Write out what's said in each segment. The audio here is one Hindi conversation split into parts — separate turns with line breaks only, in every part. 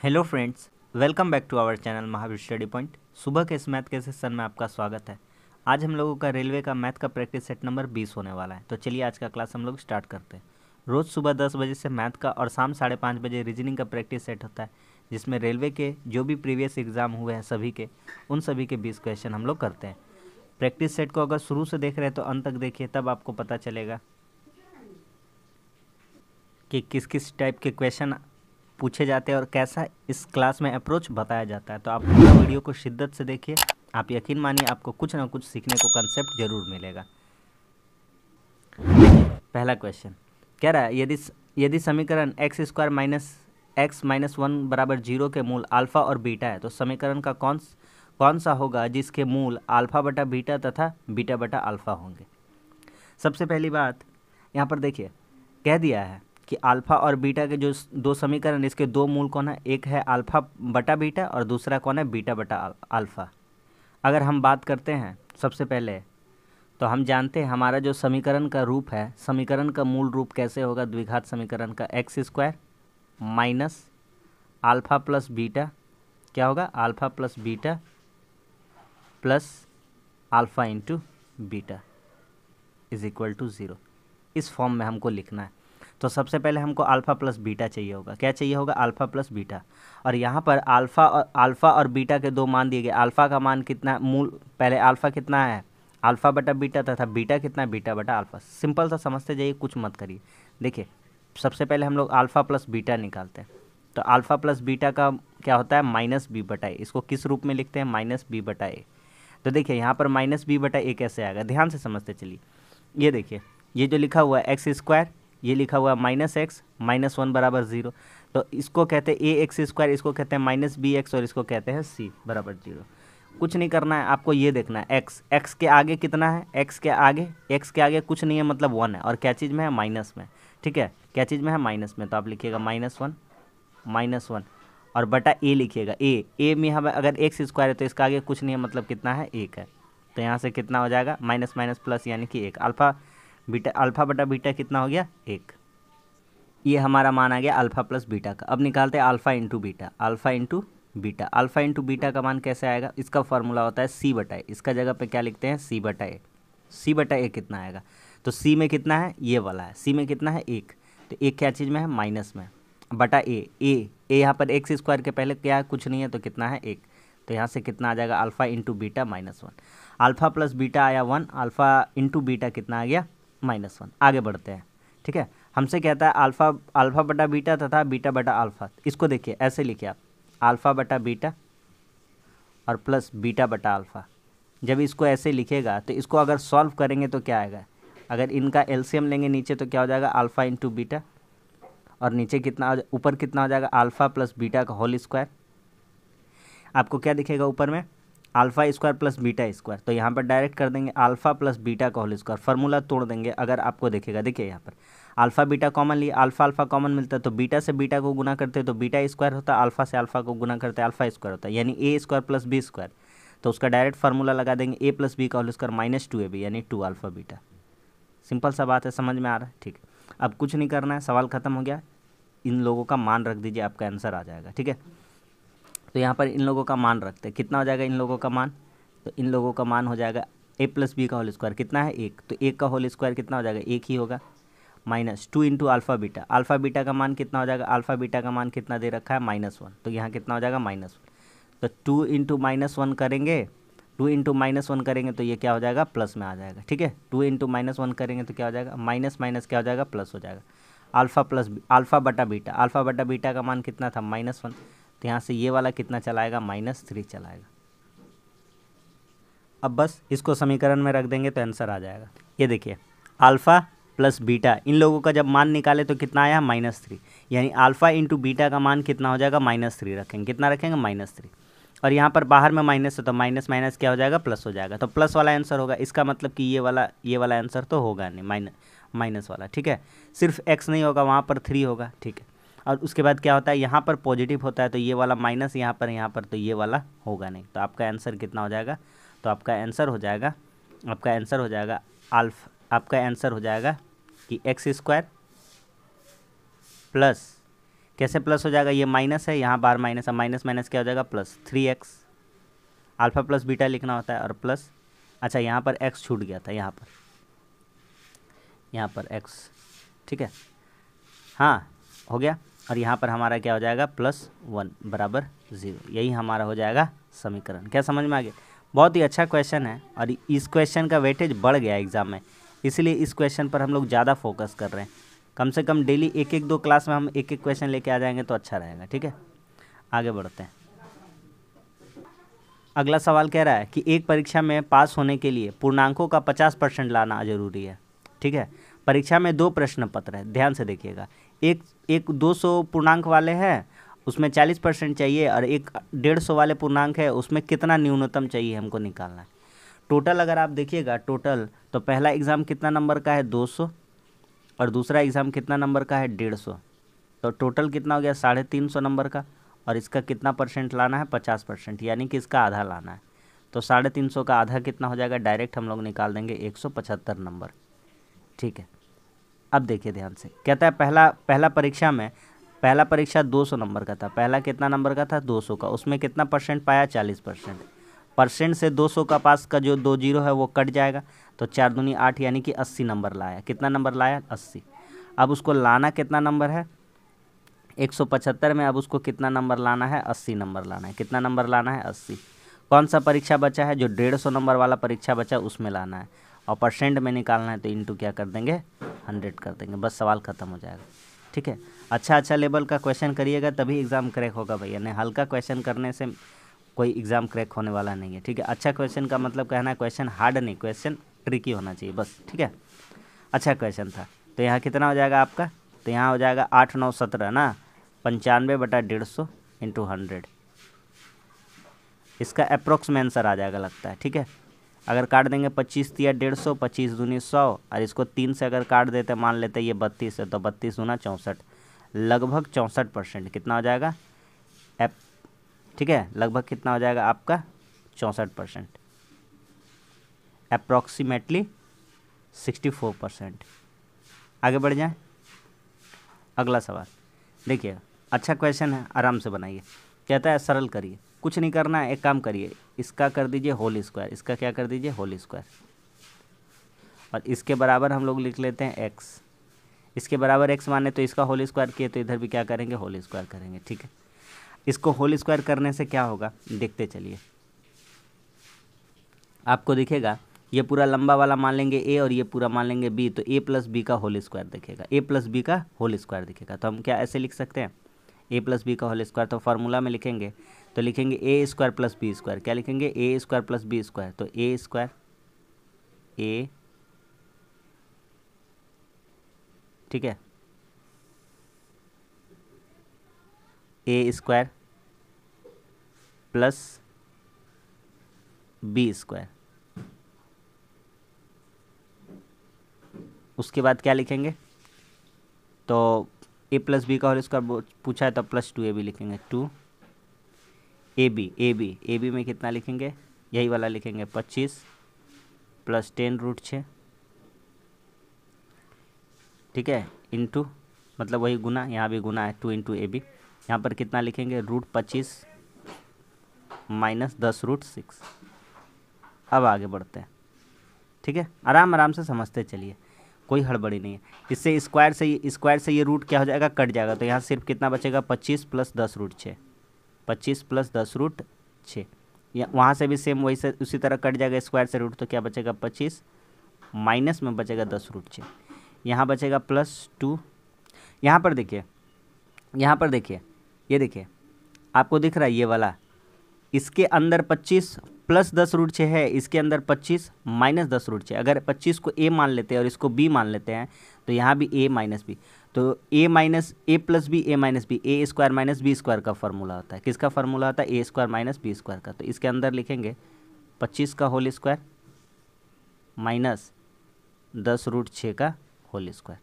Hello friends, welcome back to our channel Mahavir Study Point. सुबह के इस मैथ के सेशन में आपका स्वागत है। आज हम लोगों का रेलवे का मैथ का प्रैक्टिस सेट नंबर 20 होने वाला है। तो चलिए आज का क्लास हम लोग स्टार्ट करते हैं। रोज़ सुबह 10 बजे से मैथ का और शाम 5:30 बजे रीजनिंग का प्रैक्टिस सेट होता है, जिसमें रेलवे के जो भी प्रीवियस एग्जाम हुए हैं सभी के उन सभी के 20 क्वेश्चन हम लोग करते हैं। प्रैक्टिस सेट को अगर शुरू से देख रहे हैं तो अंत तक देखिए, तब आपको पता चलेगा कि किस किस टाइप के क्वेश्चन पूछे जाते हैं और कैसा इस क्लास में अप्रोच बताया जाता है। तो आप पूरा वीडियो को शिद्दत से देखिए, आप यकीन मानिए आपको कुछ ना कुछ सीखने को कंसेप्ट जरूर मिलेगा। पहला क्वेश्चन कह रहा है, यदि समीकरण x square minus x minus 1 बराबर 0 के मूल अल्फ़ा और बीटा है, तो समीकरण का कौन सा होगा जिसके मूल अल्फ़ा बटा बीटा तथा बीटा बटा अल्फ़ा होंगे। सबसे पहली बात यहाँ पर देखिए, कह दिया है कि अल्फ़ा और बीटा के जो दो समीकरण, इसके दो मूल कौन है, एक है अल्फ़ा बटा बीटा और दूसरा कौन है, बीटा बटा अल्फ़ा। अगर हम बात करते हैं सबसे पहले, तो हम जानते हैं हमारा जो समीकरण का रूप है, समीकरण का मूल रूप कैसे होगा द्विघात समीकरण का, x square minus alpha plus beta, क्या होगा, alpha plus beta plus alpha into beta is equal to 0। इस फॉर्म में हमको लिखना है। तो सबसे पहले हमको अल्फ़ा प्लस बीटा चाहिए होगा। क्या चाहिए होगा, अल्फ़ा प्लस बीटा। और यहाँ पर अल्फ़ा और बीटा के दो मान दिए गए। अल्फ़ा का मान कितना, मूल पहले अल्फ़ा कितना है, अल्फ़ा बटा बीटा, तथा बीटा कितना है, बीटा बटा अल्फ़ा। सिंपल सा समझते जाइए, कुछ मत करिए। देखिए सबसे पहले हम लोग अल्फ़ा प्लस बीटा निकालते हैं। तो अल्फ़ा प्लस बीटा का क्या होता है, माइनस बी बटा ए। इसको किस रूप में लिखते हैं, माइनस बी बटा ए। तो देखिए यहाँ पर माइनस बी बटा ए कैसे आएगा, ध्यान से समझते चलिए। ये देखिए, ये जो लिखा हुआ है एक्स स्क्वायर, ये लिखा हुआ है माइनस एक्स माइनस 1 बराबर 0। तो इसको कहते हैं ए एक्स स्क्वायर, इसको कहते हैं माइनस बी एक्स, और इसको कहते हैं सी बराबर 0। कुछ नहीं करना है, आपको ये देखना है एक्स के आगे कितना है, एक्स के आगे कुछ नहीं है, मतलब 1 है। और क्या चीज़ में है, माइनस में। ठीक है, क्या चीज़ में है, माइनस में। तो आप लिखिएगा -1 और बटा ए लिखिएगा। ए में हम अगर एक्स स्क्वायर है तो इसका आगे कुछ नहीं है, मतलब कितना है, 1 है। तो यहाँ से कितना हो जाएगा, माइनस माइनस प्लस यानी कि 1। अल्फ़ा बटा बीटा कितना हो गया, 1। ये हमारा मान आ गया अल्फ़ा प्लस बीटा का। अब निकालते हैं alpha into beta. Alpha into beta का मान कैसे आएगा, इसका फॉर्मूला होता है सी बटा ए। इसका जगह पे क्या लिखते हैं, सी बटा ए कितना आएगा, तो सी में कितना है, ये वाला है, सी में कितना है, 1। तो एक क्या चीज़ में है, माइनस में, बटा ए यहाँ पर एक्स स्क्वायर के पहले क्या है, कुछ नहीं है, तो कितना है, 1। तो यहाँ से कितना आ जाएगा, alpha into beta -1। Alpha plus beta आया 1, अल्फ़ा इंटू बीटा कितना आ गया, -1। आगे बढ़ते हैं। ठीक है, हमसे कहता है अल्फ़ा बटा बीटा तथा बीटा बटा अल्फ़ा। इसको देखिए ऐसे लिखिए आप, अल्फ़ा बटा बीटा और प्लस बीटा बटा अल्फ़ा। जब इसको ऐसे लिखेगा तो इसको अगर सॉल्व करेंगे तो क्या आएगा, अगर इनका एलसीएम लेंगे नीचे तो क्या हो जाएगा, अल्फ़ा इंटू बीटा, और नीचे कितना, ऊपर कितना हो जाएगा, अल्फ़ा प्लस बीटा का होल स्क्वायर। आपको क्या दिखेगा ऊपर में, alpha square plus beta square. तो यहाँ पर डायरेक्ट कर देंगे अल्फ़ा प्लस बीटा का होल स्क्वायर, फार्मूला तोड़ देंगे। अगर आपको दिखेगा, देखिए यहाँ पर अल्फ़ा बीटा कॉमन लिए, अल्फ़ा कॉमन मिलता है, तो बीटा से बीटा को गुना करते हैं तो बीटा स्क्वायर होता है, अल्फ़ा से अल्फ़ा को गुना करते हैं अल्फ़ा स्क्वायर होता है, यानी ए स्क्वायर प्लस बी स्क्वायर। तो उसका डायरेक्ट फार्मूला लगा देंगे, ए प्लस बी का होल स्क्वायर -2ab यानी 2 अल्फ़ा बीटा। सिंपल सा बात है, समझ में आ रहा है। ठीक, अब कुछ नहीं करना है, सवाल खत्म हो गया। इन लोगों का मान रख दीजिए, आपका आंसर आ जाएगा। ठीक है, तो यहाँ पर इन लोगों का मान रखते हैं, कितना हो जाएगा इन लोगों का मान, तो इन लोगों का मान हो जाएगा ए प्लस बी का होल स्क्वायर कितना है, 1। तो 1 का होल स्क्वायर कितना हो जाएगा, 1 ही होगा, -2 इंटू अल्फ़ा बीटा का मान कितना हो जाएगा, अल्फ़ा बीटा का मान कितना दे रखा है, -1। तो यहाँ कितना हो जाएगा, -1। तो 2 इंटू -1 करेंगे, 2 इंटू -1 करेंगे तो ये क्या हो जाएगा, प्लस में आ जाएगा। ठीक है, 2 इंटू -1 करेंगे तो क्या हो जाएगा, माइनस माइनस क्या हो जाएगा, प्लस हो जाएगा। अल्फ़ा बटा बीटा का मान कितना था, -1। तो यहाँ से ये वाला कितना चलाएगा, -3 चलाएगा। अब बस इसको समीकरण में रख देंगे तो आंसर आ जाएगा। ये देखिए, अल्फ़ा प्लस बीटा, इन लोगों का जब मान निकाले तो कितना आया, -3। यानी अल्फ़ा इंटू बीटा का मान कितना हो जाएगा, -3 रखेंगे। कितना रखेंगे, -3। और यहाँ पर बाहर में माइनस है तो माइनस माइनस क्या हो जाएगा, प्लस हो जाएगा। तो प्लस वाला आंसर होगा, इसका मतलब कि ये वाला आंसर तो होगा नहीं, माइनस वाला। ठीक है, सिर्फ एक्स नहीं होगा, वहाँ पर 3 होगा। ठीक है, और उसके बाद क्या होता है, यहाँ पर पॉजिटिव होता है तो ये वाला माइनस, यहाँ पर तो ये वाला होगा नहीं। तो आपका आंसर कितना हो जाएगा, तो आपका आंसर हो जाएगा आपका आंसर हो जाएगा कि एक्स स्क्वायर प्लस कैसे प्लस हो जाएगा, ये माइनस है, यहाँ बार माइनस है, माइनस माइनस क्या हो जाएगा plus 3x, alpha plus beta लिखना होता है और प्लस, अच्छा यहाँ पर x छूट गया था, यहाँ पर x, ठीक है, हाँ हो गया, और यहाँ पर हमारा क्या हो जाएगा +1 बराबर 0, यही हमारा हो जाएगा समीकरण। क्या समझ में आ गया? बहुत ही अच्छा क्वेश्चन है और इस क्वेश्चन का वेटेज बढ़ गया एग्जाम में, इसलिए इस क्वेश्चन पर हम लोग ज़्यादा फोकस कर रहे हैं। कम से कम डेली एक एक 2 क्लास में हम एक एक क्वेश्चन लेके आ जाएंगे तो अच्छा रहेगा, ठीक है। आगे बढ़ते हैं। अगला सवाल कह रहा है कि एक परीक्षा में पास होने के लिए पूर्णांकों का 50% लाना जरूरी है, ठीक है। परीक्षा में 2 प्रश्न पत्र है, ध्यान से देखिएगा, एक 200 पूर्णांक वाले हैं उसमें 40% चाहिए, और एक 150 वाले पूर्णांक है उसमें कितना न्यूनतम चाहिए हमको निकालना है। टोटल अगर आप देखिएगा टोटल, तो पहला एग्ज़ाम कितना नंबर का है 200, और दूसरा एग्ज़ाम कितना नंबर का है 150, तो टोटल कितना हो गया 350 नंबर का, और इसका कितना परसेंट लाना है 50%, यानी कि इसका आधा लाना है। तो 350 का आधा कितना हो जाएगा, डायरेक्ट हम लोग निकाल देंगे 175 नंबर, ठीक है। अब देखिए ध्यान से, कहता है पहला परीक्षा 200 नंबर का था, पहला कितना नंबर का था 200 का, उसमें कितना परसेंट पाया 40%, परसेंट से 200 का पास का जो 2 जीरो है वो कट जाएगा, तो 4 दूनी 8 यानी कि 80 नंबर लाया। कितना नंबर लाया 80। अब उसको लाना कितना नंबर है 175 में, अब उसको कितना नंबर लाना है 80 नंबर लाना है। कितना नंबर लाना है 80। कौन सा परीक्षा बचा है, जो 150 नंबर वाला परीक्षा बचा उसमें लाना है, और परसेंट में निकालना है, तो इंटू क्या कर देंगे 100 कर देंगे, बस सवाल ख़त्म हो जाएगा, ठीक है। अच्छा लेवल का क्वेश्चन करिएगा तभी एग्ज़ाम क्रैक होगा भैया, नहीं हल्का क्वेश्चन करने से कोई एग्ज़ाम क्रैक होने वाला नहीं है, ठीक है। अच्छा क्वेश्चन का मतलब कहना है क्वेश्चन हार्ड नहीं, क्वेश्चन ट्रिकी होना चाहिए बस, ठीक है। अच्छा क्वेश्चन था, तो यहाँ कितना हो जाएगा आपका, तो यहाँ हो जाएगा 8 9 17 ना, 95/150 इंटू 100, इसका अप्रोक्स में आंसर आ जाएगा लगता है, ठीक है। अगर काट देंगे 25 तिया 150, 25 दूनी 100, और इसको 3 से अगर काट देते मान लेते ये 32 है, तो 32 दूना 64, लगभग 64%, कितना हो जाएगा ठीक है, लगभग कितना हो जाएगा आपका 64%, अप्रॉक्सीमेटली 64%। आगे बढ़ जाएं। अगला सवाल देखिए, अच्छा क्वेश्चन है, आराम से बनाइए। कहता है सरल करिए, कुछ नहीं करना है, एक काम करिए, इसका कर दीजिए होल स्क्वायर, इसका क्या कर दीजिए होल स्क्वायर, और इसके बराबर हम लोग लिख लेते हैं x, इसके बराबर x माने तो इसका होल स्क्वायर किए, तो इधर भी क्या करेंगे होल स्क्वायर करेंगे, ठीक है। इसको होल स्क्वायर करने से क्या होगा देखते चलिए, आपको दिखेगा ये पूरा लंबा वाला मान लेंगे a और ये पूरा मान लेंगे b, तो a प्लस बी का होल स्क्वायर दिखेगा, a प्लस बी का होल स्क्वायर दिखेगा। तो हम क्या ऐसे लिख सकते हैं a प्लस बी का होल स्क्वायर, तो फार्मूला में लिखेंगे तो लिखेंगे a square plus b square, क्या लिखेंगे a square plus b square, तो a स्क्वायर a, ठीक है, a square plus b square, उसके बाद क्या लिखेंगे, तो a प्लस बी का होल स्क्वायर पूछा है तो प्लस 2ab लिखेंगे, 2ab में कितना लिखेंगे, यही वाला लिखेंगे 25 प्लस 10√6, ठीक है, इंटू मतलब वही गुना, यहाँ भी गुना है 2 इंटू ab, यहाँ पर कितना लिखेंगे √25 माइनस 10√6। अब आगे बढ़ते हैं, ठीक है, आराम से समझते चलिए, कोई हड़बड़ी नहीं है। इससे स्क्वायर से ये रूट क्या हो जाएगा कट जाएगा, तो यहाँ सिर्फ कितना बचेगा 25 प्लस 10√6, 25 प्लस 10√6, या वहाँ से भी सेम वही से उसी तरह कट जाएगा स्क्वायर से रूट, तो क्या बचेगा 25 माइनस में बचेगा 10√6, यहाँ बचेगा +2। यहाँ पर देखिए ये देखिए आपको दिख रहा है ये वाला, इसके अंदर 25 प्लस 10√6 है, इसके अंदर 25 माइनस 10√6। अगर 25 को a मान लेते हैं और इसको b मान लेते हैं, तो यहाँ भी a माइनस b, तो a plus b a minus b, a square minus b square का फॉर्मूला होता है। किसका फॉर्मूला होता है a square minus b square का। तो इसके अंदर लिखेंगे 25 का होल स्क्वायर माइनस 10√6 का होल स्क्वायर।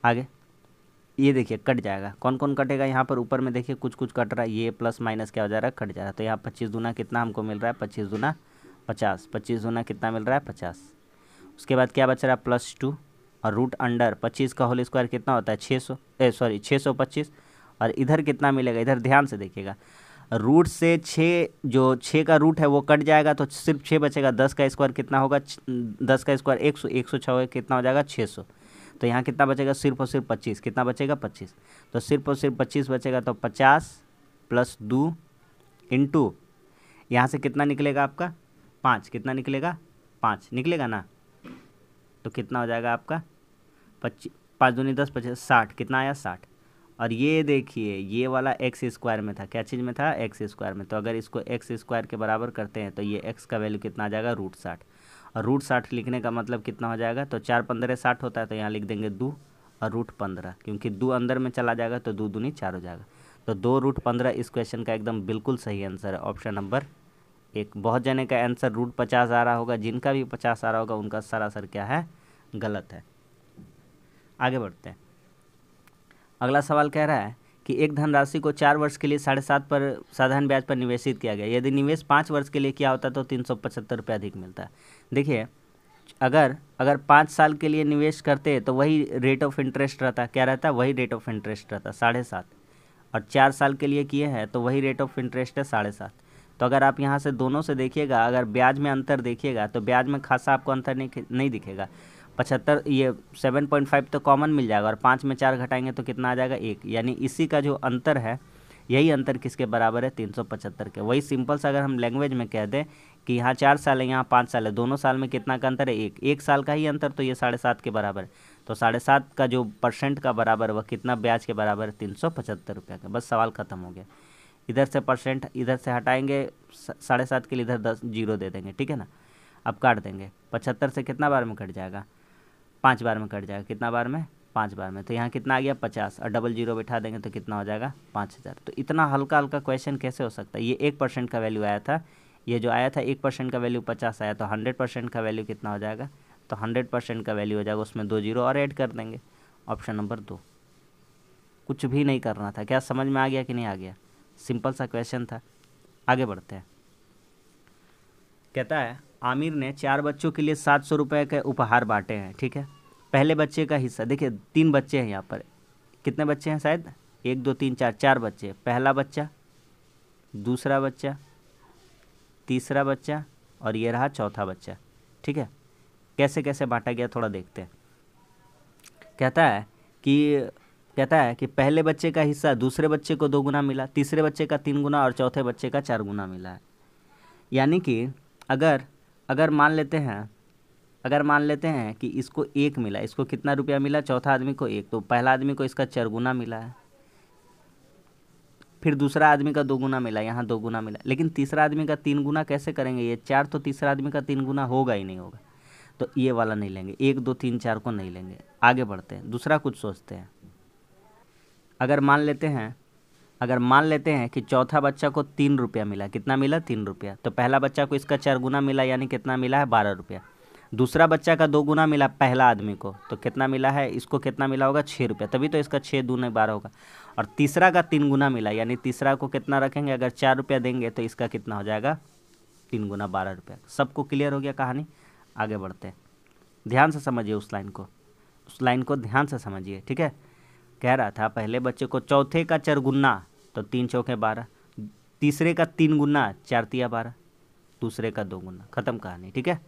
आगे ये देखिए कट जाएगा, कौन कौन कटेगा, यहाँ पर ऊपर में देखिए कुछ कट रहा है, ये प्लस माइनस क्या हो जा रहा है कट जा रहा है। तो यहाँ 25 दूना कितना हमको मिल रहा है 25 दूना 50, 25 दूना कितना मिल रहा है 50। उसके बाद क्या बच रहा है +2, और रूट अंडर 25 का होल स्क्वायर कितना होता है 600, 625। और इधर कितना मिलेगा, इधर ध्यान से देखिएगा, रूट से 6, जो 6 का रूट है वो कट जाएगा तो सिर्फ 6 बचेगा। 10 का स्क्वायर कितना होगा, 10 का स्क्वायर 100, 106 कितना हो जाएगा 600। तो यहाँ कितना बचेगा, सिर्फ और सिर्फ 25, कितना बचेगा 25। तो सिर्फ और सिर्फ 25 बचेगा, तो 50 + 2 इंटू यहाँ से कितना निकलेगा आपका 5, कितना निकलेगा 5 निकलेगा ना। तो कितना हो जाएगा आपका 25, 5 दूनी 10, 25 60, कितना आया 60। और ये देखिए ये वाला एक्स स्क्वायर में था, क्या चीज़ में था, एक्स स्क्वायर में। तो अगर इसको एक्स स्क्वायर के बराबर करते हैं तो ये एक्स का वैल्यू कितना आ जाएगा √60। और √60 लिखने का मतलब कितना हो जाएगा, तो 4 15 60 होता है, तो यहाँ लिख देंगे 2 और √15, क्योंकि 2 अंदर में चला जाएगा तो 2 दूनी 4 हो जाएगा। तो 2 √15 इस क्वेश्चन का एकदम बिल्कुल सही आंसर है, ऑप्शन नंबर 1। बहुत जने का आंसर √50 आ रहा होगा, जिनका भी 50 आ रहा होगा उनका सरासर क्या है, गलत है। आगे बढ़ते हैं। अगला सवाल कह रहा है कि एक धनराशि को 4 वर्ष के लिए 7.5 पर साधारण ब्याज पर निवेशित किया गया। यदि निवेश 5 वर्ष के लिए किया होता तो 375 रुपये अधिक मिलता है। देखिए अगर 5 साल के लिए निवेश करते तो वही रेट ऑफ इंटरेस्ट रहता, क्या रहता, वही रेट ऑफ इंटरेस्ट रहता 7.5। और 4 साल के लिए किए हैं तो वही रेट ऑफ इंटरेस्ट है 7.5। तो अगर आप यहाँ से दोनों से देखिएगा, अगर ब्याज में अंतर देखिएगा तो ब्याज में खासा आपको अंतर नहीं दिखेगा। 75, ये 7.5 तो कॉमन मिल जाएगा, और 5 में 4 घटाएंगे तो कितना आ जाएगा 1। यानी इसी का जो अंतर है, यही अंतर किसके बराबर है, 375 के। वही सिंपल सा अगर हम लैंग्वेज में कह दें कि यहाँ 4 साल है, यहाँ 5 साल है, दोनों साल में कितना का अंतर है, 1 साल का ही अंतर, तो ये 7.5 के बराबर है। तो 7.5 का जो % का बराबर है वह कितना ब्याज के बराबर है, 375 रुपये का। बस सवाल ख़त्म हो गया। इधर से % इधर से हटाएंगे, 7.5 के लिए इधर 10 जीरो दे देंगे, ठीक है ना। अब काट देंगे, 75 से कितना बार में कट जाएगा, 5 बार में कट जाएगा। कितना बार में, 5 बार में। तो यहाँ कितना आ गया 50, और डबल जीरो बैठा देंगे तो कितना हो जाएगा 5000। तो इतना हल्का हल्का क्वेश्चन कैसे हो सकता है। ये 1% का वैल्यू आया था, ये जो आया था 1% का वैल्यू 50 आया, तो 100% का वैल्यू कितना हो जाएगा, तो 100% का वैल्यू हो जाएगा, उसमें 2 जीरो और ऐड कर देंगे। Option number 2। कुछ भी नहीं करना था। क्या समझ में आ गया कि नहीं आ गया, सिंपल सा क्वेश्चन था। आगे बढ़ते हैं। कहता है आमिर ने 4 बच्चों के लिए 700 रुपये के उपहार बांटे हैं, ठीक है। पहले बच्चे का हिस्सा, देखिए 3 बच्चे हैं यहाँ पर, कितने बच्चे हैं शायद, 1 2 3 4, 4 बच्चे। पहला बच्चा, दूसरा बच्चा, तीसरा बच्चा, और ये रहा चौथा बच्चा, ठीक है। कैसे कैसे बांटा गया थोड़ा देखते हैं। कहता है कि पहले बच्चे का हिस्सा दूसरे बच्चे को 2 गुना मिला, तीसरे बच्चे का 3 गुना और चौथे बच्चे का 4 गुना मिला है। यानी कि अगर मान लेते हैं कि इसको 1 मिला, इसको कितना रुपया मिला, चौथा आदमी को 1, तो पहला आदमी को इसका 4 गुना मिला है। फिर दूसरा आदमी का 2 गुना मिला, यहाँ 2 गुना मिला। लेकिन तीसरा आदमी का 3 गुना कैसे करेंगे, ये 4 तो तीसरा आदमी का 3 गुना होगा ही नहीं होगा, तो ये वाला नहीं लेंगे, 1 2 3 4 को नहीं लेंगे। आगे बढ़ते हैं, दूसरा कुछ सोचते हैं। अगर मान लेते हैं कि चौथा बच्चा को 3 रुपया मिला, कितना मिला 3 रुपया, तो पहला बच्चा को इसका 4 गुना मिला, यानी कितना मिला है 12 रुपया। दूसरा बच्चा का 2 गुना मिला पहला आदमी को, तो कितना मिला है, इसको कितना मिला होगा 6 रुपया, तभी तो इसका 6 दूने 12 होगा। और तीसरा का 3 गुना मिला, यानी तीसरा को कितना रखेंगे, अगर 4 रुपया देंगे तो इसका कितना हो जाएगा 3 गुना 12 रुपया। सबको क्लियर हो गया कहानी। आगे बढ़ते हैं, ध्यान से समझिए उस लाइन को ध्यान से समझिए, ठीक है। कह रहा था पहले बच्चे को चौथे का 4 गुना, तो 3 चौके 12, तीसरे का 3 गुना, 4 तिया 12, दूसरे का 2 गुना, खत्म कहानी, ठीक है।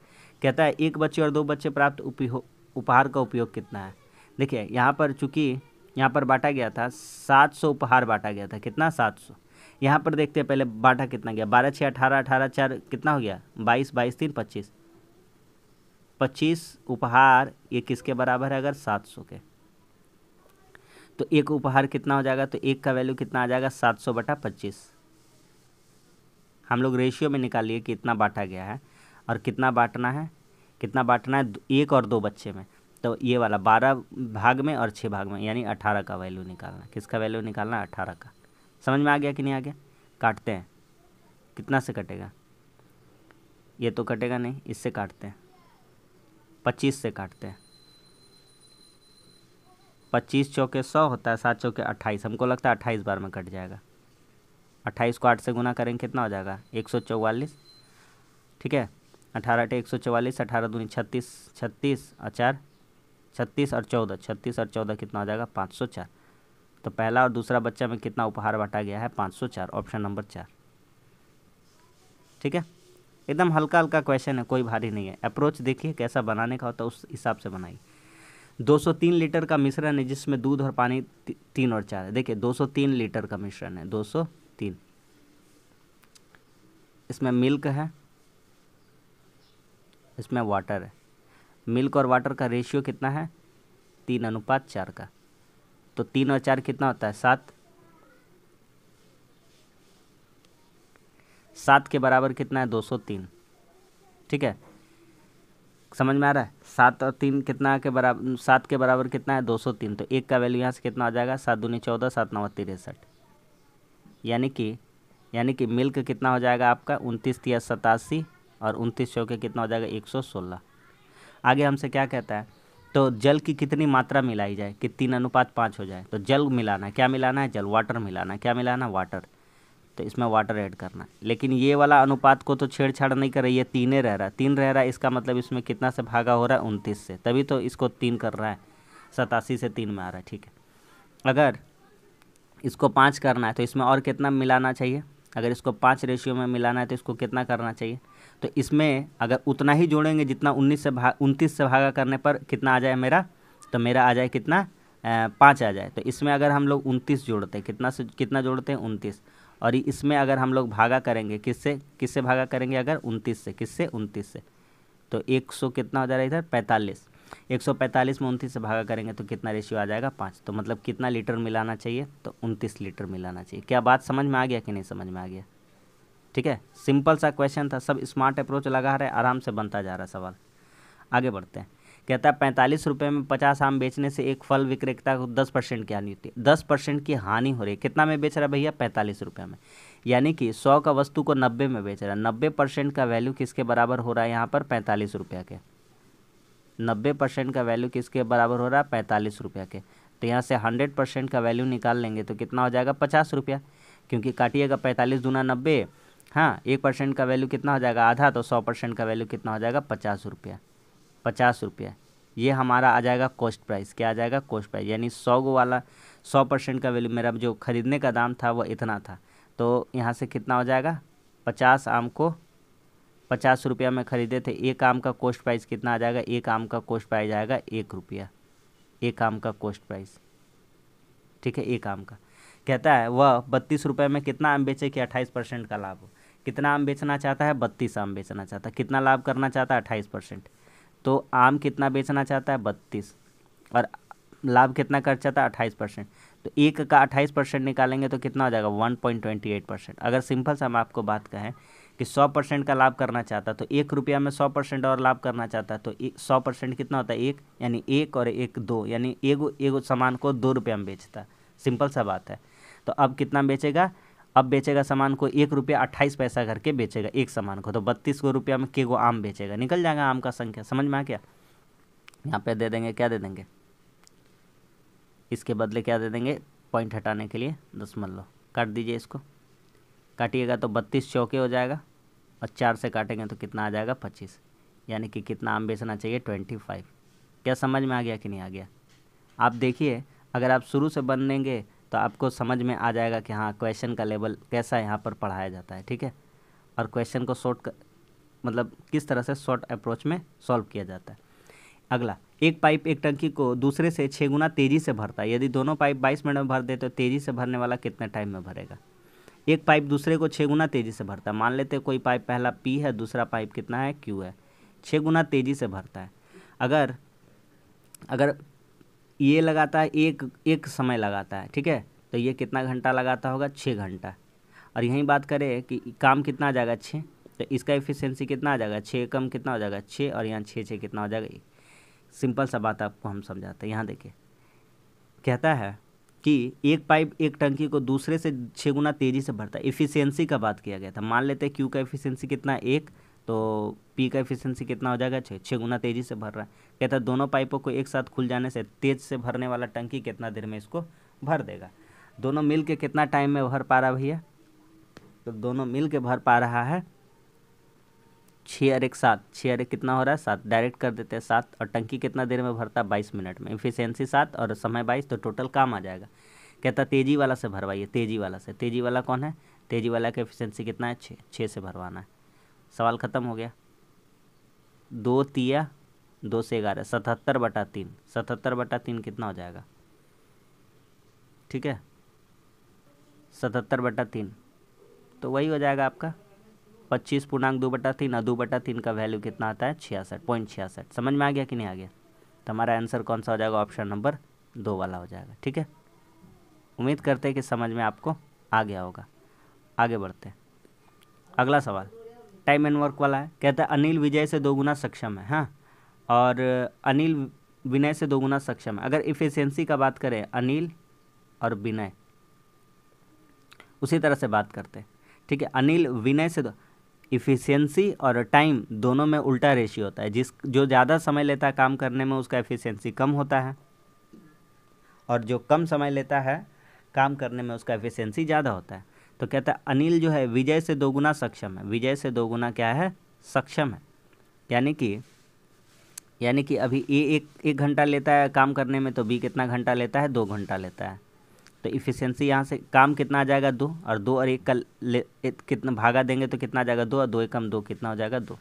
कहता है 1 बच्चे और 2 बच्चे प्राप्त उपहार का उपयोग कितना है। देखिए यहाँ पर चूंकि यहाँ पर बांटा गया था 700 उपहार बांटा गया था, कितना 700। यहाँ पर देखते हैं पहले बांटा कितना गया, 12 6 18, 18 4 कितना हो गया 22, 22 3 25, 25 उपहार ये किसके बराबर है, अगर 700 के, तो एक उपहार कितना हो जाएगा, तो एक का वैल्यू कितना आ जाएगा 700/25। हम लोग रेशियो में निकालिए कि इतना बांटा गया है और कितना बांटना है 1 और 2 बच्चे में, तो ये वाला 12 भाग में और 6 भाग में, यानी 18 का वैल्यू निकालना। किसका वैल्यू निकालना, 18 का। समझ में आ गया कि नहीं आ गया। काटते हैं, कितना से कटेगा, ये तो कटेगा नहीं, इससे काटते हैं, 25 से काटते हैं। 25 चौके 100 होता है, 7 चौके 28, हमको लगता है 28 बार में कट जाएगा। 28 को 8 से गुना करेंगे कितना हो जाएगा 144, ठीक है। 18 × 8 = 144, 18 दूनी 36, 36 और 4 36 और 14, 36 और 14 कितना हो जाएगा 504। तो पहला और दूसरा बच्चा में कितना उपहार बांटा गया है 504, ऑप्शन नंबर 4। ठीक है, एकदम हल्का हल्का क्वेश्चन है, कोई भारी नहीं है। अप्रोच देखिए कैसा बनाने का होता है, उस हिसाब से बनाइए। 203 लीटर का मिश्रण है जिसमें दूध और पानी 3 और 4 है। देखिए 203 लीटर का मिश्रण है, 203। इसमें मिल्क है, इसमें वाटर है। मिल्क और वाटर का रेशियो कितना है 3:4 का। तो 3 और 4 कितना होता है 7। 7 के बराबर कितना है 203। ठीक है, समझ में आ रहा है। 7 और 3 कितना के बराबर, 7 के बराबर कितना है 203। तो 1 का वैल्यू यहाँ से कितना आ जाएगा 7 दूनी 14, 7 9 63। यानी कि मिल्क कितना हो जाएगा आपका 29 तिया 87 और 29 चौके कितना हो जाएगा 116। आगे हमसे क्या कहता है, तो जल की कितनी मात्रा मिलाई जाए कि 3:5 हो जाए। तो जल मिलाना है, क्या मिलाना है जल, वाटर मिलाना है, क्या मिलाना है वाटर। तो इसमें वाटर ऐड करना है। लेकिन ये वाला अनुपात को तो छेड़छाड़ नहीं कर रही है, 3 रह रहा है, 3 रह रहा है। इसका मतलब इसमें कितना से भागा हो रहा है 29 से, तभी तो इसको 3 कर रहा है, 87 से 3 में आ रहा है। ठीक है, अगर इसको 5 करना है तो इसमें और कितना मिलाना चाहिए। अगर इसको 5 रेशियो में मिलाना है तो इसको कितना करना चाहिए। तो इसमें अगर उतना ही जोड़ेंगे जितना 29 से भागा करने पर कितना आ जाए मेरा, तो मेरा आ जाए कितना 5 आ जाए। तो इसमें अगर हम लोग 29 जोड़ते हैं, कितना से कितना जोड़ते हैं 29, और इसमें अगर हम लोग भागा करेंगे किससे भागा करेंगे, अगर 29 से, किससे 29 से, तो 100 कितना हो जा रहा है इधर 45। 145 में 29 से भागा करेंगे तो कितना रेशियो आ जाएगा 5। तो मतलब कितना लीटर मिलाना चाहिए, तो 29 लीटर मिलाना चाहिए। क्या बात समझ में आ गया कि नहीं समझ में आ गया। ठीक है, सिंपल सा क्वेश्चन था, सब स्मार्ट अप्रोच लगा रहे, आराम से बनता जा रहा है सवाल। आगे बढ़ते हैं। कहता है 45 रुपये में 50 आम बेचने से एक फल विक्रेता को 10% की हानि होती है। 10% की हानि हो रही है, कितना में बेच रहा है भैया 45 रुपये में। यानी कि 100 का वस्तु को 90 में बेच रहा है। 90% का वैल्यू किसके बराबर हो रहा है यहाँ पर 45 रुपये के। 90% का वैल्यू किसके बराबर हो रहा है 45 रुपये के। तो यहाँ से 100% का वैल्यू निकाल लेंगे तो कितना हो जाएगा 50 रुपया, क्योंकि काटिएगा 45 दूना 90। हाँ, 1% का वैल्यू कितना हो जाएगा आधा, तो 100% का वैल्यू कितना हो जाएगा 50 रुपया। 50 रुपया ये हमारा आ जाएगा कॉस्ट प्राइस। क्या आ जाएगा कॉस्ट प्राइस, यानी 100 गो वाला 100% का वैल्यू मेरा जो खरीदने का दाम था वो इतना था। तो यहाँ से कितना हो जाएगा 50 आम को 50 रुपया में ख़रीदे थे। एक आम का कॉस्ट प्राइस कितना आ जाएगा, एक आम का कॉस्ट प्राइस आएगा 1 रुपया। एक आम का कॉस्ट प्राइस, ठीक है, एक आम का। कहता है वह 32 रुपये में कितना आम बेचे कि 28% का लाभ हो। कितना आम बेचना चाहता है 32 आम बेचना चाहता है। कितना लाभ करना चाहता है 28%। तो आम कितना बेचना चाहता है 32 और लाभ कितना कर चाहता है 28%। तो एक का 28% निकालेंगे तो कितना हो जाएगा 1.28%। अगर सिंपल सा हम आपको बात कहें कि 100% का लाभ करना चाहता तो 1 रुपया में 100% और लाभ करना चाहता तो 100% कितना होता है 1, यानी 1 और 1 2, यानी एगो सामान को 2 रुपया में बेचता। सिंपल सा बात है। तो अब कितना बेचेगा, अब बेचेगा सामान को 1 रुपया 28 पैसा करके बेचेगा एक सामान को। तो 32 को रुपया में केगो आम बेचेगा, निकल जाएगा आम का संख्या। समझ में आ गया। यहाँ पे दे देंगे, क्या दे देंगे, इसके बदले क्या दे देंगे, पॉइंट हटाने के लिए 10 मान लो। काट दीजिए इसको, काटिएगा तो 32 चौके हो जाएगा और 4 से काटेंगे तो कितना आ जाएगा 25। यानी कि कितना आम बेचना चाहिए 25। क्या समझ में आ गया कि नहीं आ गया। आप देखिए, अगर आप शुरू से बनेंगे तो आपको समझ में आ जाएगा कि हाँ क्वेश्चन का लेवल कैसा यहाँ पर पढ़ाया जाता है। ठीक है, और क्वेश्चन को मतलब किस तरह से शॉर्ट अप्रोच में सॉल्व किया जाता है। अगला, एक पाइप एक टंकी को दूसरे से 6 गुना तेज़ी से भरता है। यदि दोनों पाइप 22 मिनट में भर दे तो तेज़ी से भरने वाला कितने टाइम में भरेगा। एक पाइप दूसरे को 6 गुना तेज़ी से भरता है। मान लेते हैं कोई पाइप पहला P है, दूसरा पाइप कितना है Q है, 6 गुना तेज़ी से भरता है। अगर ये लगाता है एक समय लगाता है, ठीक है, तो ये कितना घंटा लगाता होगा 6 घंटा। और यहीं बात करें कि काम कितना आ जाएगा 6, तो इसका एफिशिएंसी कितना आ जाएगा 6 कम कितना हो जाएगा 6, और यहाँ 6 कितना हो जाएगा 1। सिंपल सा बात आपको हम समझाते हैं। यहाँ देखिए, कहता है कि एक पाइप एक टंकी को दूसरे से 6 गुना तेज़ी से भरता है। एफिशिएंसी का बात किया गया था। मान लेते हैं Q का एफिशिएंसी कितना है 1, तो P का एफिशिएंसी कितना हो जाएगा 6 गुना तेज़ी से भर रहा है। कहता है दोनों पाइपों को एक साथ खुल जाने से तेज़ से भरने वाला टंकी कितना देर में इसको भर देगा। दोनों मिल के कितना टाइम में भर पा रहा भैया, तो दोनों मिल के भर पा रहा है 6 और 1 7, 6 और 1 कितना हो रहा है 7, डायरेक्ट कर देते हैं 7। और टंकी कितना देर में भरता है 22 मिनट में, इफिशियंसी 7 और समय 22, तो टोटल काम आ जाएगा। कहता तेजी वाला से भरवाइए, तेजी वाला से। तेजी वाला कौन है, तेजी वाला का एफिशिएंसी कितना है 6, 6 से भरवाना है। सवाल ख़त्म हो गया। 2 तिया 2 से 11, 77/3, 77/3 कितना हो जाएगा, ठीक है 77/3, तो वही हो जाएगा आपका 25.2/3, और 2/3 का वैल्यू कितना आता है 66.66। समझ में आ गया कि नहीं आ गया? तो हमारा आंसर कौन सा हो जाएगा, ऑप्शन नंबर 2 वाला हो जाएगा। ठीक है, उम्मीद करते हैं कि समझ में आपको आ गया होगा। आगे बढ़ते हैं। अगला सवाल टाइम एंड वर्क वाला है। कहता है अनिल विजय से 2 गुना सक्षम है, हाँ, और अनिल विनय से 2 गुना सक्षम है। अगर इफिशियंसी का बात करें अनिल और विनय, उसी तरह से बात करते हैं। ठीक है, अनिल विनय से इफिशियंसी और टाइम दोनों में उल्टा रेशियो होता है। जो ज़्यादा समय लेता है काम करने में उसका एफिशिएंसी कम होता है, और जो कम समय लेता है काम करने में उसका एफिशिएंसी ज़्यादा होता है। तो कहता है अनिल जो है विजय से 2 गुना सक्षम है। विजय से 2 गुना क्या है, सक्षम है। यानी कि अभी ए एक घंटा लेता है काम करने में, तो बी कितना घंटा लेता है, 2 घंटा लेता है। तो इफिशियंसी यहाँ से काम कितना आ जाएगा 2, और 2 और 1 का कितना भागा देंगे तो कितना आ जाएगा 2, और 2 एकम 2 कितना हो जाएगा 2।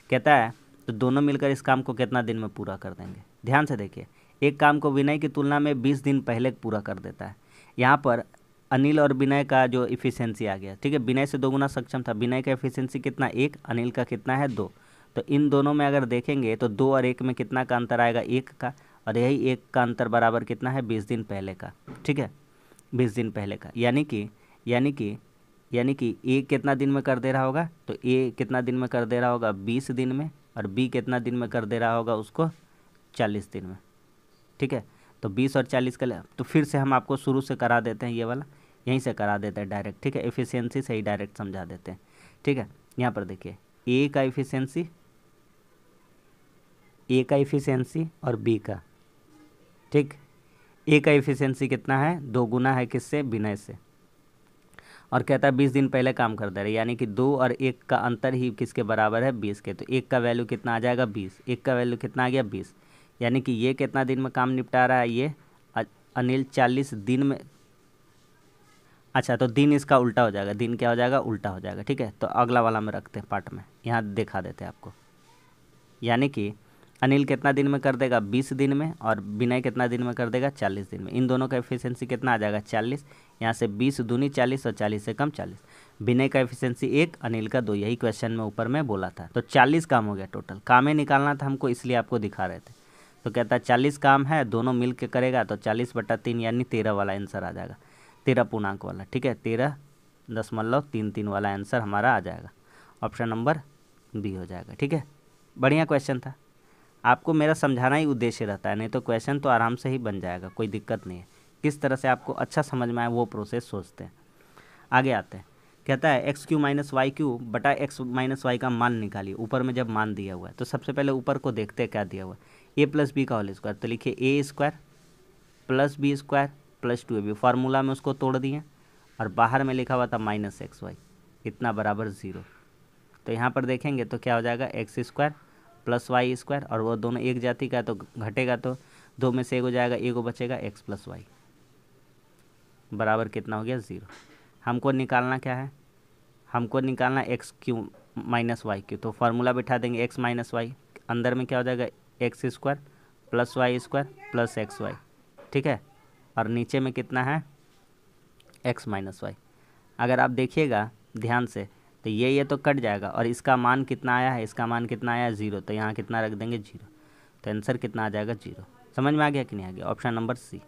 कहता है तो दोनों मिलकर इस काम को कितना दिन में पूरा कर देंगे। ध्यान से देखिए, एक काम को विनय की तुलना में 20 दिन पहले पूरा कर देता है। यहाँ पर अनिल और विनय का जो इफिशियंसी आ गया, ठीक है, विनय से 2 गुना सक्षम था, विनय का इफिशियंसी कितना 1, अनिल का कितना है 2। तो इन दोनों में अगर देखेंगे तो 2 और 1 में कितना का अंतर आएगा 1 का, और यही 1 का अंतर बराबर कितना है 20 दिन पहले का। ठीक है, 20 दिन पहले का, यानी कि ए कितना दिन में कर दे रहा होगा, तो ए कितना दिन में कर दे रहा होगा 20 दिन में, और बी कितना दिन में कर दे रहा होगा उसको 40 दिन में। ठीक है, तो 20 और 40 का तो फिर से हम आपको शुरू से करा देते हैं, ये वाला यहीं से करा देते हैं डायरेक्ट। ठीक है, एफिशिएंसी से ही डायरेक्ट समझा देते हैं। ठीक है, यहाँ पर देखिए ए का इफिशियंसी और बी का, ठीक, ए का इफिशियंसी कितना है 2 गुना है किससे, विनय से, और कहता है 20 दिन पहले काम कर दे रहे, यानी कि 2 और 1 का अंतर ही किसके बराबर है 20 के। तो 1 का वैल्यू कितना आ जाएगा 20, 1 का वैल्यू कितना आ गया 20, यानी कि ये कितना दिन में काम निपटा रहा है, ये अनिल 40 दिन में। अच्छा, तो दिन इसका उल्टा हो जाएगा, दिन क्या हो जाएगा, उल्टा हो जाएगा। ठीक है, तो अगला वाला में रखते हैं पार्ट में, यहाँ दिखा देते हैं आपको। यानी कि अनिल कितना दिन में कर देगा 20 दिन में, और विनय कितना दिन में कर देगा 40 दिन में। इन दोनों का एफिशिएंसी कितना आ जाएगा 40, यहाँ से 20 दूनी 40 और 40 से कम 40। विनय का एफिशिएंसी 1, अनिल का 2, यही क्वेश्चन में ऊपर में बोला था। तो 40 काम हो गया टोटल, कामें निकालना था हमको, इसलिए आपको दिखा रहे थे। तो कहता है 40 काम है, दोनों मिल के करेगा तो 40/3 यानी 13 वाला आंसर आ जाएगा, 13 पूर्णांक वाला। ठीक है, 13.33 वाला आंसर हमारा आ जाएगा, ऑप्शन नंबर बी हो जाएगा। ठीक है, बढ़िया क्वेश्चन था। आपको मेरा समझाना ही उद्देश्य रहता है, नहीं तो क्वेश्चन तो आराम से ही बन जाएगा, कोई दिक्कत नहीं है। किस तरह से आपको अच्छा समझ में आए वो प्रोसेस सोचते हैं। आगे आते हैं। कहता है x³ - y³ बटा x - y का मान निकालिए। ऊपर में जब मान दिया हुआ है तो सबसे पहले ऊपर को देखते हैं क्या दिया हुआ है, a + b का होल स्क्वायर। तो लिखिए a² + b² + 2ab, फार्मूला में उसको तोड़ दिए, और बाहर में लिखा हुआ था -xy इतना बराबर 0। तो यहाँ पर देखेंगे तो क्या हो जाएगा x² + y², और वो दोनों एक जाति का है तो घटेगा, तो 2 में से 1 हो जाएगा, 1 बचेगा, x + y बराबर कितना हो गया 0। हमको निकालना क्या है, हमको निकालना x³ - y³। तो फार्मूला बिठा देंगे x - y, अंदर में क्या हो जाएगा x² + y² + xy। ठीक है, और नीचे में कितना है x - y। अगर आप देखिएगा ध्यान से तो ये तो कट जाएगा, और इसका मान कितना आया है, इसका मान कितना आया है 0, तो यहाँ कितना रख देंगे 0। तो आंसर कितना आ जाएगा 0। समझ में आ गया कि नहीं आ गया, ऑप्शन नंबर सी।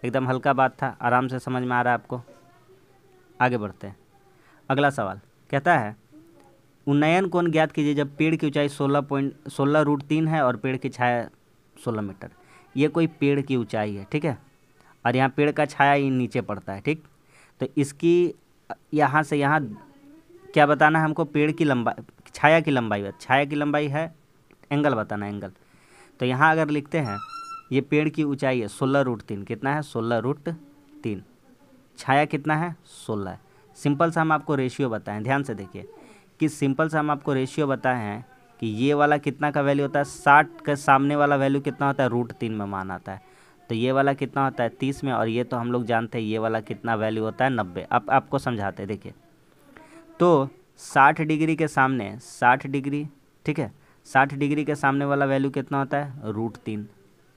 एकदम हल्का बात था, आराम से समझ में आ रहा है आपको। आगे बढ़ते हैं। अगला सवाल कहता है उन्नयन कोण ज्ञात कीजिए जब पेड़ की ऊंचाई 16.16√3 है और पेड़ की छाया 16 मीटर। ये कोई पेड़ की ऊंचाई है, ठीक है, और यहाँ पेड़ का छाया ही नीचे पड़ता है। ठीक, तो इसकी यहाँ से यहाँ क्या बताना है हमको, पेड़ की लंबाई, छाया की लंबाई, छाया की लंबाई है, एंगल बताना है, एंगल। तो यहाँ अगर लिखते हैं ये पेड़ की ऊंचाई है 16√3, कितना है 16√3, छाया कितना है 16 है। सिंपल सा हम आपको रेशियो बताएं, ध्यान से देखिए, कि सिंपल सा हम आपको रेशियो बताए हैं कि ये वाला कितना का वैल्यू होता है, 60 के सामने वाला वैल्यू कितना होता है, √3 में मान आता है। तो ये वाला कितना होता है 30 में, और ये तो हम लोग जानते हैं ये वाला कितना वैल्यू होता है 90। अब आपको समझाते हैं, देखिए। तो 60 डिग्री के सामने 60 डिग्री, ठीक है, 60 डिग्री के सामने वाला वैल्यू कितना होता है √3।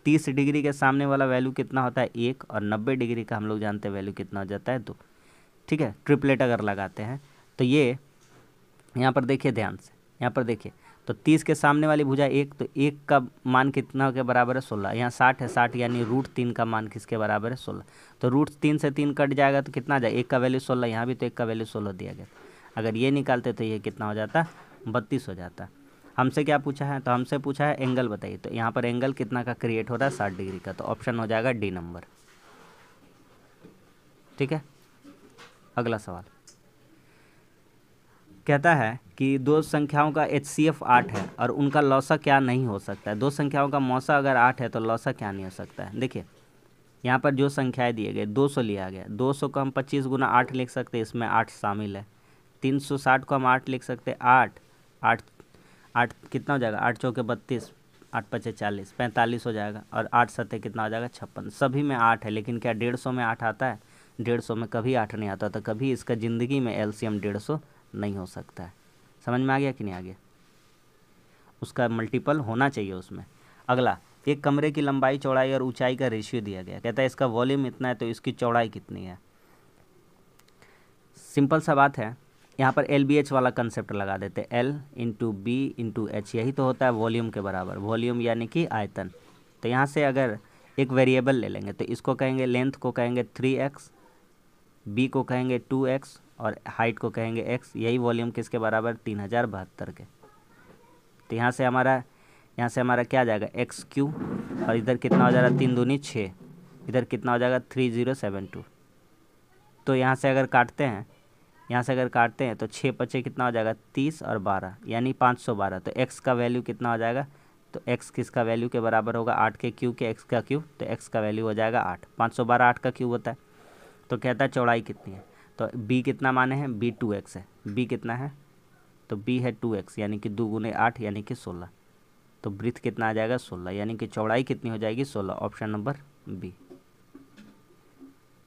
30 डिग्री के सामने वाला वैल्यू कितना होता है 1, और 90 डिग्री का हम लोग जानते हैं वैल्यू कितना हो जाता है 2। ठीक है, ट्रिपलेट अगर लगाते हैं तो ये यहाँ पर देखिए ध्यान से, यहाँ पर देखिए, तो 30 के सामने वाली भुजा 1, तो 1 का मान कितना के बराबर है 16। यहाँ 60 है, 60 यानी √3 का मान किसके बराबर है 16। तो √3 से 3 कट जाएगा तो कितना आ जाएगा, 1 का वैल्यू 16, यहाँ भी तो 1 का वैल्यू 16 दिया गया। अगर ये निकालते तो ये कितना हो जाता, 32 हो जाता। हमसे क्या पूछा है, तो हमसे पूछा है एंगल बताइए। तो यहाँ पर एंगल कितना का क्रिएट हो रहा है, 60 डिग्री का। तो ऑप्शन हो जाएगा डी नंबर। ठीक है, अगला सवाल कहता है कि दो संख्याओं का HCF 8 है और उनका लौसा क्या नहीं हो सकता है। दो संख्याओं का मौसा अगर 8 है तो लौसा क्या नहीं हो सकता है। देखिए यहाँ पर जो संख्याएं दिए गए, 200 लिया गया, 200 को हम 25 गुना 8 लिख सकते हैं, इसमें 8 शामिल है। 360 को हम 8 लिख सकते हैं, 8 कितना हो जाएगा, 8 चौके 32, 8 पचे 40, 45 हो जाएगा, और 8 सत्ते कितना हो जाएगा 56। सभी में 8 है, लेकिन क्या 150 में 8 आता है, 150 में कभी 8 नहीं आता। तो कभी इसका ज़िंदगी में LCM 150 नहीं हो सकता है। समझ में आ गया कि नहीं आ गया, उसका मल्टीपल होना चाहिए उसमें। अगला, एक कमरे की लंबाई चौड़ाई और ऊंचाई का रेशियो दिया गया, कहता है इसका वॉल्यूम इतना है तो इसकी चौड़ाई कितनी है। सिंपल सा बात है, यहाँ पर LBH वाला कंसेप्ट लगा देते हैं, L × B × H, यही तो होता है वॉल्यूम के बराबर। वॉल्यूम यानी कि आयतन। तो यहाँ से अगर एक वेरिएबल ले लेंगे तो इसको कहेंगे, लेंथ को कहेंगे 3x, B को कहेंगे 2x, और हाइट को कहेंगे x। यही वॉल्यूम किसके बराबर, 3072 के। तो यहाँ से हमारा क्या आ जाएगा x3, और इधर कितना हो जाएगा 3 दूनी 6, इधर कितना हो जाएगा 3072। तो यहाँ से अगर काटते हैं तो 6 पचे कितना हो जाएगा 30 और 12 यानी 512। तो x का वैल्यू कितना हो जाएगा, तो x किसका वैल्यू के बराबर होगा 8 के क्यूब के x का क्यूब। तो x का वैल्यू हो जाएगा 8, 512 8 का क्यूब होता है। तो कहता है चौड़ाई कितनी है, तो b कितना माने हैं, b 2x है। b कितना है, तो b है 2x यानी कि 2 गुने 8 यानी कि 16। तो ब्रीथ कितना आ जाएगा 16, यानी कि चौड़ाई कितनी हो जाएगी 16। Option number b,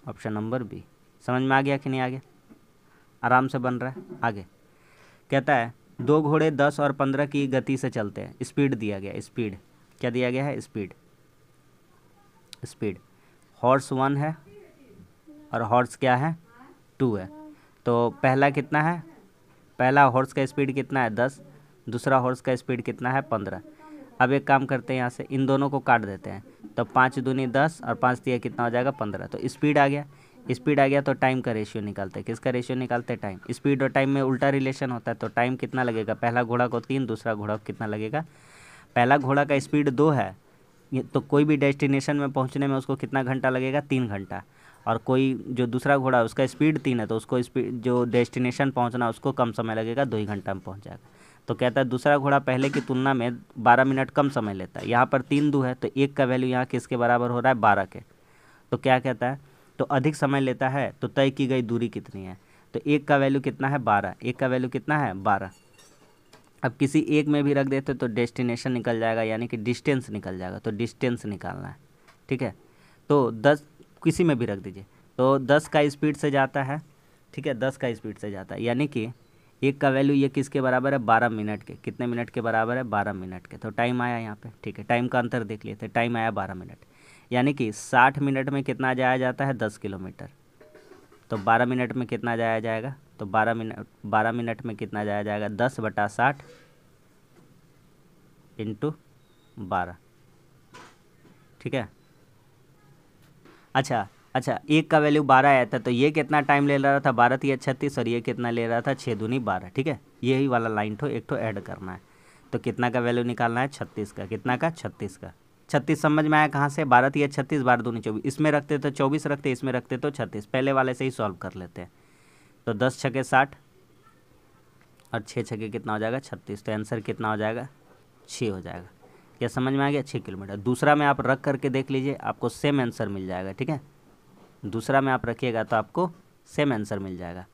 option number b. समझ में आ गया कि नहीं आ गया, आराम से बन रहा है। आगे कहता है 2 घोड़े 10 और 15 की गति से चलते हैं। स्पीड दिया गया, स्पीड क्या दिया गया है, स्पीड हॉर्स 1 है और हॉर्स क्या है 2 है। तो पहला कितना है, पहला हॉर्स का स्पीड कितना है 10, दूसरा हॉर्स का स्पीड कितना है 15। अब एक काम करते हैं, यहाँ से इन दोनों को काट देते हैं। तो 5 दूनी 10 और 5 दिया कितना हो जाएगा 15। तो स्पीड आ गया, तो टाइम का रेशियो निकालते हैं। किसका रेशियो निकालते हैं, टाइम। स्पीड और टाइम में उल्टा रिलेशन होता है, तो टाइम कितना लगेगा, पहला घोड़ा को 3, दूसरा घोड़ा को कितना लगेगा। पहला घोड़ा का स्पीड 2 है, तो कोई भी डेस्टिनेशन में पहुँचने में उसको कितना घंटा लगेगा, 3 घंटा। और कोई जो दूसरा घोड़ा है उसका स्पीड 3 है, तो उसको स्पीड जो डेस्टिनेशन पहुंचना उसको कम समय लगेगा, 2 ही घंटा में पहुंच जाएगा। तो कहता है दूसरा घोड़ा पहले की तुलना में 12 मिनट कम समय लेता है। यहाँ पर 3 2 है, तो 1 का वैल्यू यहाँ किसके बराबर हो रहा है 12 के। तो क्या कहता है, तो अधिक समय लेता है तो तय की गई दूरी कितनी है। तो 1 का वैल्यू कितना है 12, 1 का वैल्यू कितना है 12। अब किसी एक में भी रख देते तो डेस्टिनेशन निकल जाएगा, यानी कि डिस्टेंस निकल जाएगा। तो डिस्टेंस निकालना है, ठीक है। तो 10 किसी में भी रख दीजिए, तो 10 का स्पीड से जाता है, ठीक है, 10 का स्पीड से जाता है, यानी कि 1 का वैल्यू ये किसके बराबर है 12 मिनट के। कितने मिनट के बराबर है 12 मिनट के। तो टाइम आया यहाँ पे, ठीक है, टाइम का अंतर देख लिए थे, टाइम आया 12 मिनट, यानी कि 60 मिनट में कितना जाया जाता है 10 किलोमीटर। तो 12 मिनट में कितना जाया जाएगा, तो 12 मिनट में कितना जाया जाएगा 10/60 × 12, ठीक है। अच्छा 1 का वैल्यू 12 आया था, तो ये कितना टाइम ले रहा था 12 × 36, और ये कितना ले रहा था 6 दूनी 12, ठीक है। यही वाला लाइन एक ठो ऐड करना है। तो कितना का वैल्यू निकालना है 36 का। कितना का 36 का। 36 समझ में आया कहाँ से, 12 × 36, 12 दूनी 24। इसमें रखते तो 24 रखते, इसमें रखते तो 36। पहले वाले से ही सॉल्व कर लेते हैं। तो 10 छके 60 और 6 छके कितना हो जाएगा 36। तो आंसर कितना हो जाएगा 6 हो जाएगा। क्या समझ में आ गया, 6 किलोमीटर। दूसरा में आप रख करके देख लीजिए, आपको सेम आंसर मिल जाएगा, ठीक है। दूसरा में आप रखिएगा तो आपको सेम आंसर मिल जाएगा।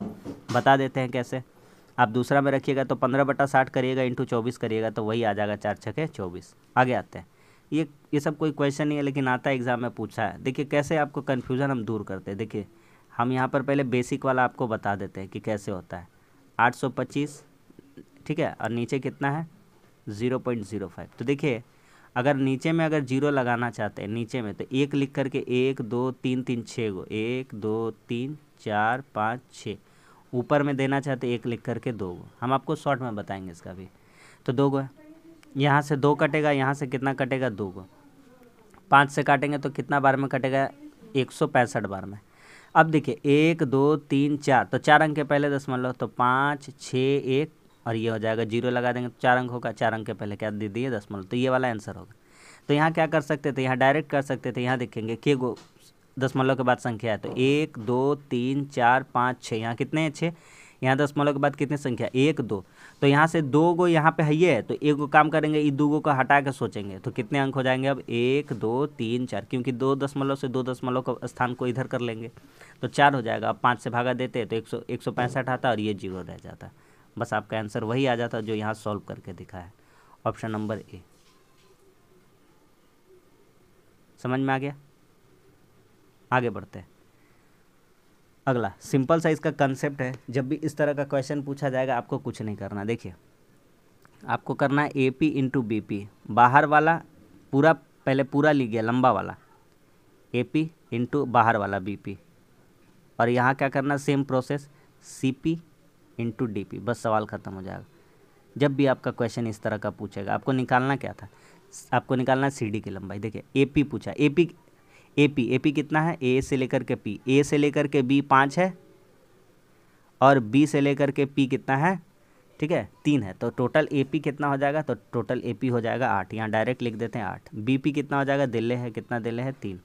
बता देते हैं कैसे। आप दूसरा में रखिएगा तो 15/60 करिएगा इंटू 24 करिएगा तो वही आ जाएगा 4 छके 24। आगे आते हैं, ये सब कोई क्वेश्चन नहीं है लेकिन आता है एग्जाम में पूछा है। देखिए कैसे आपको कन्फ्यूज़न हम दूर करते हैं। देखिए हम यहाँ पर पहले बेसिक वाला आपको बता देते हैं कि कैसे होता है। 825, ठीक है, और नीचे कितना है 0.05। तो देखिए अगर नीचे में अगर जीरो लगाना चाहते हैं नीचे में तो एक लिख करके 1 2 3 3 6 गो 1 2 3 4 5 6, ऊपर में देना चाहते एक लिख करके 2 गो। हम आपको शॉर्ट में बताएंगे इसका भी। तो 2 गो है, यहाँ से 2 कटेगा, यहाँ से कितना कटेगा 2 गो। 5 से काटेंगे तो कितना बार में कटेगा 165 बार में। अब देखिए 1 2 3 4, तो 4 अंक के पहले दशमलव तो 5 6 1 और ये हो जाएगा, जीरो लगा देंगे तो 4 अंक होगा, 4 अंक के पहले क्या दे दिए दशमलव, तो ये वाला आंसर होगा। तो यहाँ क्या कर सकते थे, यहाँ डायरेक्ट कर सकते थे। यहाँ देखेंगे के गो दशमलव के बाद संख्या है तो 1 2 3 4 5 6, यहाँ कितने हैं 6, यहाँ दशमलव के बाद कितनी संख्या 1 2, तो यहाँ से 2 गो यहाँ पे है ये है तो एक गो काम करेंगे, ये 2 गो को हटा के सोचेंगे तो कितने अंक हो जाएंगे अब 1 2 3 4, क्योंकि 2 दशमलव से 2 दशमलव का स्थान को इधर कर लेंगे तो 4 हो जाएगा। अब 5 से भागा देते तो 165 आता और ये 0 रह जाता। बस आपका आंसर वही आ जाता जो यहाँ सॉल्व करके दिखा है, ऑप्शन नंबर ए। समझ में आ गया? आगे बढ़ते हैं। अगला सिंपल सा इसका कंसेप्ट है, जब भी इस तरह का क्वेश्चन पूछा जाएगा आपको कुछ नहीं करना। देखिए आपको करना है A P into B P, बाहर वाला पूरा पहले पूरा लिख गया लंबा वाला ए पी इंटू बाहर वाला बी पी, और यहाँ क्या करना same process C P into D P, बस सवाल ख़त्म हो जाएगा। जब भी आपका क्वेश्चन इस तरह का पूछेगा आपको निकालना क्या था, आपको निकालना सी डी की लंबाई। देखिए ए पी पूछा, ए पी कितना है, ए से लेकर के पी, ए से लेकर के बी 5 है और बी से लेकर के पी कितना है, ठीक है 3 है, तो टोटल ए पी कितना हो जाएगा, तो टोटल ए पी हो जाएगा 8, यहाँ डायरेक्ट लिख देते हैं 8। बी पी कितना हो जाएगा, दिल्ले है, कितना दिल्ले है 3।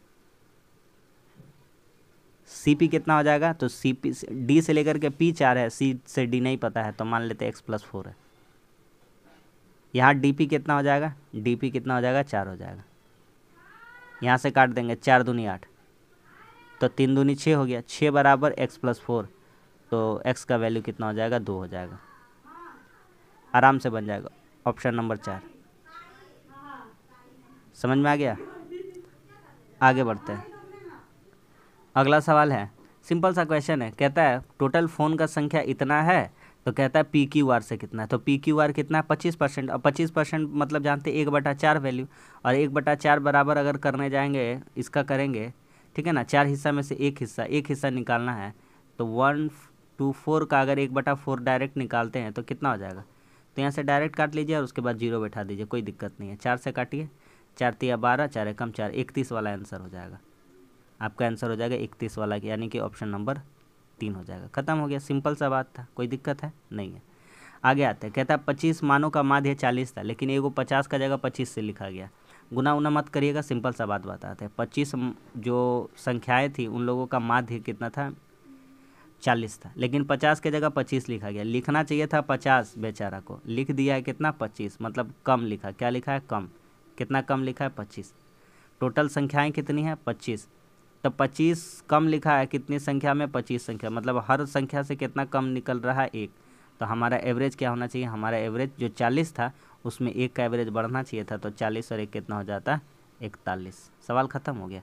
सी पी कितना हो जाएगा, तो सी पी डी से लेकर के पी 4 है, सी से डी नहीं पता है तो मान लेते हैं x+4 है। यहाँ डी पी कितना हो जाएगा, डी पी कितना हो जाएगा 4 हो जाएगा, यहाँ से काट देंगे 4 दूनी 8 तो 3 दूनी 6 हो गया, 6 बराबर x+4, तो x का वैल्यू कितना हो जाएगा 2 हो जाएगा, आराम से बन जाएगा ऑप्शन नंबर 4। समझ में आ गया? आगे बढ़ते हैं। अगला सवाल है, सिंपल सा क्वेश्चन है, कहता है टोटल फ़ोन का संख्या इतना है तो कहता है पी क्यू आर से कितना है, तो पी क्यू आर कितना है 25%। अब 25% मतलब जानते हैं 1/4 वैल्यू, और 1/4 बराबर अगर करने जाएंगे इसका करेंगे, ठीक है ना, 4 हिस्सा में से एक हिस्सा निकालना है तो 1/4 का अगर 1/4 डायरेक्ट निकालते हैं तो कितना हो जाएगा, तो यहाँ से डायरेक्ट काट लीजिए और उसके बाद 0 बैठा दीजिए, कोई दिक्कत नहीं है। 4 से काटिए, 4 तिया 12, 4 एकम 4, 31 वाला आंसर हो जाएगा। आपका आंसर हो जाएगा 31 वाला, यानी कि ऑप्शन नंबर 3 हो जाएगा। ख़त्म हो गया, सिंपल सा बात था, कोई दिक्कत है नहीं है। आगे आते हैं, कहता है 25 मानों का माध्य 40 था लेकिन एगो 50 का जगह 25 से लिखा गया। गुना उना मत करिएगा, सिंपल सा बात बताते हैं। 25 जो संख्याएं थी उन लोगों का माध्य कितना था 40 था, लेकिन 50 के जगह 25 लिखा गया। लिखना चाहिए था 50, बेचारा को लिख दिया है कितना 25, मतलब कम लिखा। क्या लिखा है कम, कितना कम लिखा है 25। टोटल संख्याएँ कितनी है 25, तो 25 कम लिखा है कितनी संख्या में 25 संख्या, मतलब हर संख्या से कितना कम निकल रहा है 1। तो हमारा एवरेज क्या होना चाहिए, हमारा एवरेज जो 40 था उसमें 1 का एवरेज बढ़ना चाहिए था, तो 40 और 1 कितना हो जाता है 41। सवाल ख़त्म हो गया,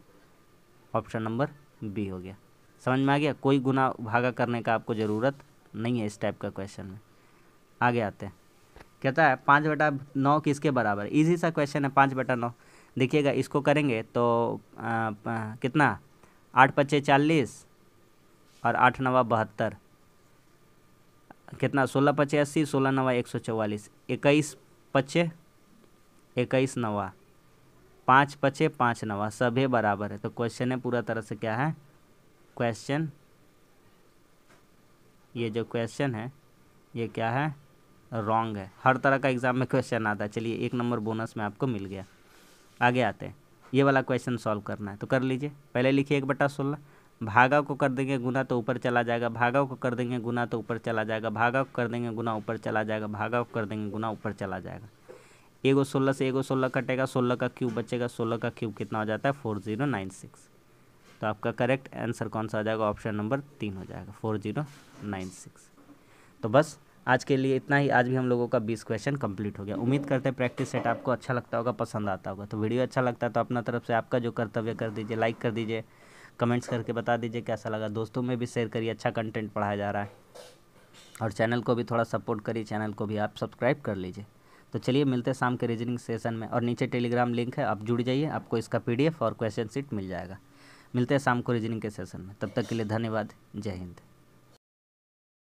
ऑप्शन नंबर बी हो गया। समझ में आ गया? कोई गुना भागा करने का आपको ज़रूरत नहीं है इस टाइप का क्वेश्चन में। आगे आते हैं, कहता है 5/9 किसके बराबर। ईजी सा क्वेश्चन है 5/9। देखिएगा इसको करेंगे तो कितना 8 पच्चे 40 और 8 नवा 72, कितना 16 पच्चे 80, 16 नवा 144, 21 पच्चे 21 नवा, 5 पच्चे 5 नवा, सभी बराबर है। तो क्वेश्चन है पूरा तरह से क्या है क्वेश्चन, ये जो क्वेश्चन है ये क्या है रॉन्ग है। हर तरह का एग्जाम में क्वेश्चन आता है। चलिए 1 नंबर बोनस में आपको मिल गया। आगे आते हैं, ये वाला क्वेश्चन सॉल्व करना है तो कर लीजिए। पहले लिखिए 1/16, भागा को कर देंगे गुना तो ऊपर चला जाएगा, भागा को कर देंगे गुना तो ऊपर चला जाएगा, भागा को कर देंगे गुना ऊपर चला जाएगा, भागा को कर देंगे गुना ऊपर चला जाएगा। एगो 16 से एगो 16 कटेगा, 16 का क्यूब बचेगा, 16 का क्यूब कितना हो जाता है 4096। तो आपका करेक्ट आंसर कौन सा हो जाएगा, ऑप्शन नंबर 3 हो जाएगा 4096। तो बस आज के लिए इतना ही। आज भी हम लोगों का 20 क्वेश्चन कंप्लीट हो गया। उम्मीद करते हैं प्रैक्टिस सेट आपको अच्छा लगता होगा, पसंद आता होगा। तो वीडियो अच्छा लगता है तो अपना तरफ से आपका जो कर्तव्य कर दीजिए, लाइक कर दीजिए, कमेंट्स करके बता दीजिए कैसा लगा। दोस्तों में भी शेयर करिए, अच्छा कंटेंट पढ़ाया जा रहा है। और चैनल को भी थोड़ा सपोर्ट करिए, चैनल को भी आप सब्सक्राइब कर लीजिए। तो चलिए मिलते हैं शाम के रीजनिंग सेशन में, और नीचे टेलीग्राम लिंक है, आप जुड़ जाइए, आपको इसका PDF और क्वेश्चन शीट मिल जाएगा। मिलते हैं शाम को रीजनिंग के सेशन में, तब तक के लिए धन्यवाद। जय हिंद।